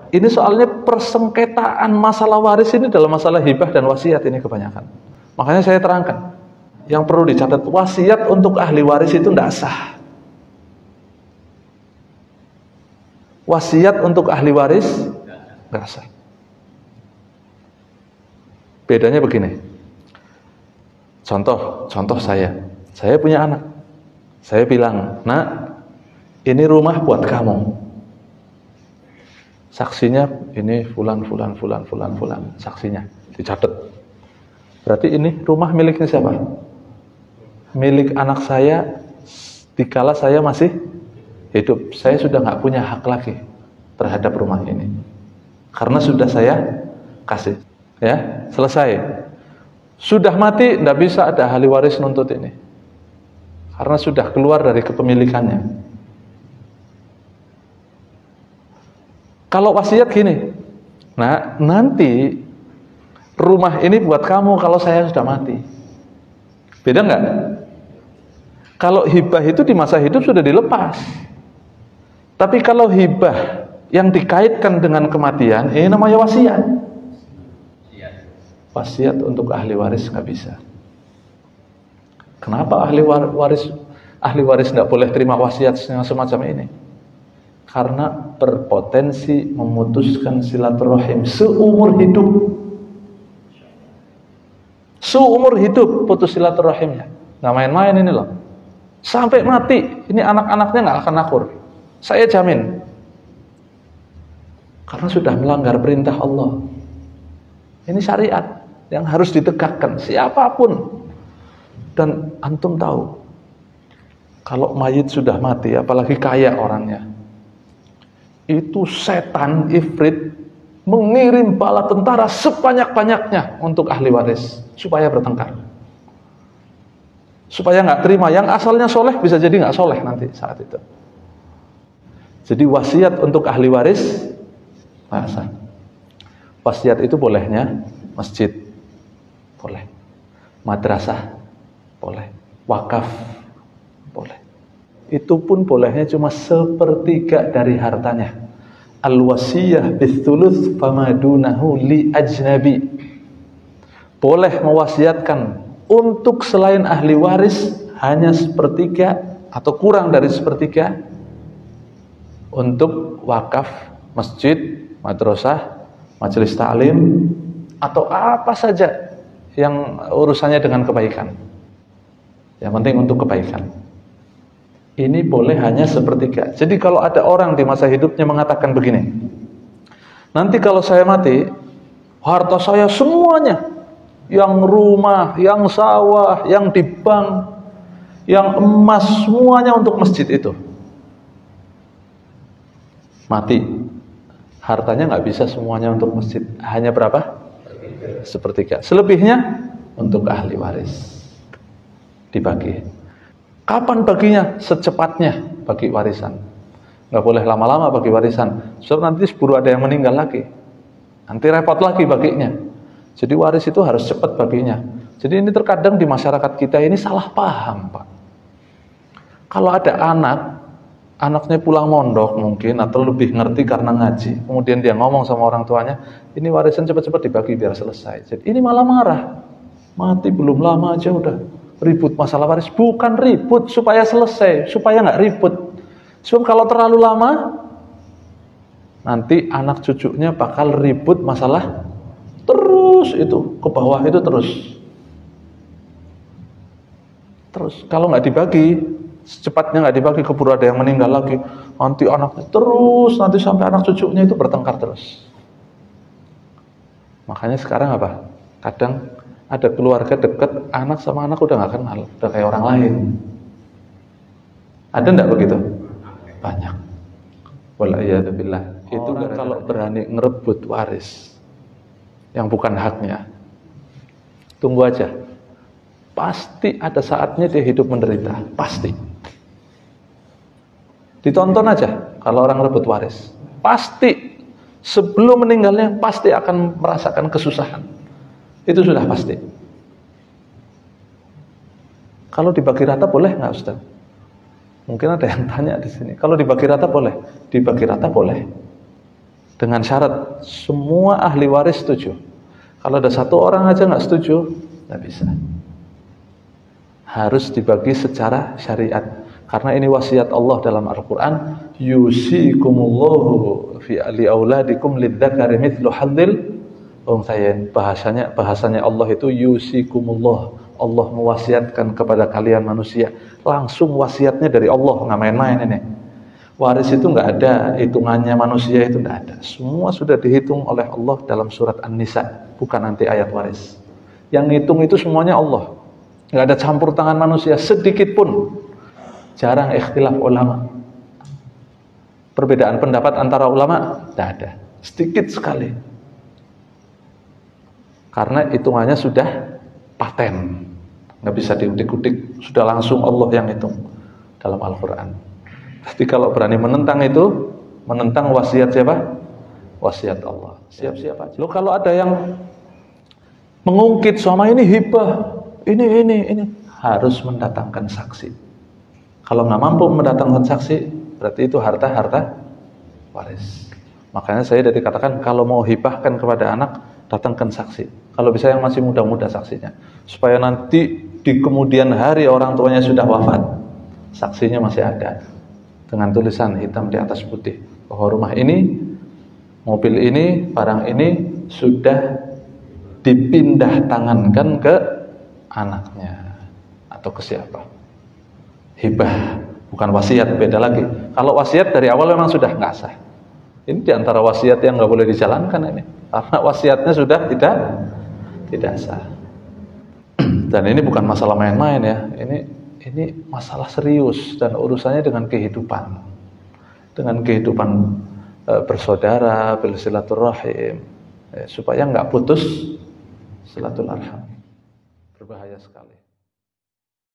Ini soalnya persengketaan masalah waris ini dalam masalah hibah dan wasiat ini kebanyakan. Makanya saya terangkan, yang perlu dicatat, wasiat untuk ahli waris itu tidak sah. Wasiat untuk ahli waris nggak sah. Bedanya begini. Contoh saya punya anak. Saya bilang, "Nak, ini rumah buat kamu. Saksinya ini fulan. Saksinya dicatat. Berarti ini rumah miliknya siapa? Milik anak saya dikala saya masih hidup. Saya sudah nggak punya hak lagi terhadap rumah ini. Karena sudah saya kasih. Ya, selesai. Sudah mati, tidak bisa ada ahli waris nuntut ini. Karena sudah keluar dari kepemilikannya. Kalau wasiat gini, nah nanti rumah ini buat kamu kalau saya sudah mati. Beda nggak? Kalau hibah itu di masa hidup sudah dilepas. Tapi kalau hibah yang dikaitkan dengan kematian, ini namanya wasiat. Wasiat untuk ahli waris nggak bisa. Kenapa ahli waris nggak boleh terima wasiat yang semacam ini? Karena berpotensi memutuskan silaturahim seumur hidup. Seumur hidup putus silaturahimnya. Nggak main-main ini loh. Sampai mati, ini anak-anaknya nggak akan akur. Saya jamin. Karena sudah melanggar perintah Allah. Ini syariat yang harus ditegakkan siapapun. Dan antum tahu, kalau mayit sudah mati, apalagi kaya orangnya, itu setan ifrit mengirim bala tentara sebanyak-banyaknya untuk ahli waris supaya bertengkar, supaya nggak terima. Yang asalnya soleh bisa jadi nggak soleh nanti saat itu. Jadi wasiat untuk ahli waris masa. Wasiat itu bolehnya masjid boleh, madrasah boleh, wakaf boleh. Itu pun bolehnya cuma sepertiga dari hartanya. Al-wasiyah bitsuluts famadunahu li ajnabi. Boleh mewasiatkan untuk selain ahli waris hanya sepertiga atau kurang dari sepertiga untuk wakaf, masjid, madrasah, majelis ta'lim, atau apa saja yang urusannya dengan kebaikan. Yang penting untuk kebaikan. Ini boleh hanya sepertiga. Jadi kalau ada orang di masa hidupnya mengatakan begini, nanti kalau saya mati, harta saya semuanya, yang rumah, yang sawah, yang di bank, yang emas, semuanya untuk masjid itu. Mati, hartanya nggak bisa semuanya untuk masjid. Hanya berapa? Sepertiga. Selebihnya untuk ahli waris. Dibagi. Kapan baginya? Secepatnya bagi warisan. Nggak boleh lama-lama bagi warisan. Sebab nanti seburu ada yang meninggal lagi. Nanti repot lagi baginya. Jadi waris itu harus cepat baginya. Jadi ini terkadang di masyarakat kita ini salah paham, Pak. Kalau ada anaknya pulang mondok mungkin, atau lebih ngerti karena ngaji, kemudian dia ngomong sama orang tuanya, ini warisan cepat-cepat dibagi biar selesai. Jadi ini malah marah. Mati belum lama aja udah ribut masalah waris. Bukan ribut supaya selesai, supaya nggak ribut. Sebab kalau terlalu lama, nanti anak cucunya bakal ribut masalah terus itu, ke bawah itu terus. Kalau nggak dibagi, secepatnya nggak dibagi, keburu ada yang meninggal lagi, nanti anaknya terus, nanti sampai anak cucunya itu bertengkar terus. Makanya sekarang apa? Kadang ada keluarga dekat, anak sama anak udah nggak kenal, udah kayak orang lain. Ada enggak begitu? Banyak. Wala'iyadzubillah. Itu kalau berani ngerebut waris yang bukan haknya, tunggu aja. Pasti ada saatnya dia hidup menderita, pasti. Ditonton aja kalau orang rebut waris. Pasti sebelum meninggalnya pasti akan merasakan kesusahan. Itu sudah pasti. Kalau dibagi rata boleh nggak, Ustaz? Mungkin ada yang tanya di sini. Kalau dibagi rata boleh? Dibagi rata boleh. dengan syarat semua ahli waris setuju. Kalau ada satu orang aja nggak setuju, nggak bisa. Harus dibagi secara syariat. Karena ini wasiat Allah dalam Al-Quran, yusikumullahu fi auladikum lidzakari mithlu hadzil unthayain. Bahasanya Allah itu yusikumullah. Allah mewasiatkan kepada kalian manusia. Langsung wasiatnya dari Allah, nggak main-main ini. Waris itu nggak ada hitungannya, manusia itu nggak ada. Semua sudah dihitung oleh Allah dalam surat An-Nisa, bukan nanti ayat waris. Yang ngitung itu semuanya Allah. Nggak ada campur tangan manusia sedikit pun. Jarang ikhtilaf ulama. Perbedaan pendapat antara ulama tidak ada, sedikit sekali. Karena hitungannya sudah paten, nggak bisa diudik-udik, sudah langsung Allah yang hitung dalam Al-Quran. Jadi kalau berani menentang itu, menentang wasiat siapa? Wasiat Allah. Siap-siap aja. Loh kalau ada yang mengungkit selama ini hibah, ini harus mendatangkan saksi. Kalau nggak mampu mendatangkan saksi, berarti itu harta waris. Makanya saya dari katakan kalau mau hibahkan kepada anak, datangkan saksi. Kalau bisa yang masih muda-muda saksinya, supaya nanti di kemudian hari orang tuanya sudah wafat, saksinya masih ada. Dengan tulisan hitam di atas putih bahwa rumah ini, mobil ini, barang ini sudah dipindah tangankan ke anaknya atau ke siapa. Hibah, bukan wasiat, beda lagi. Kalau wasiat dari awal memang sudah nggak sah. Ini diantara wasiat yang nggak boleh dijalankan ini, karena wasiatnya sudah tidak sah. Dan ini bukan masalah main-main ya. Ini masalah serius dan urusannya dengan kehidupan bersaudara, bersilaturahim, supaya nggak putus silaturahim. Berbahaya sekali.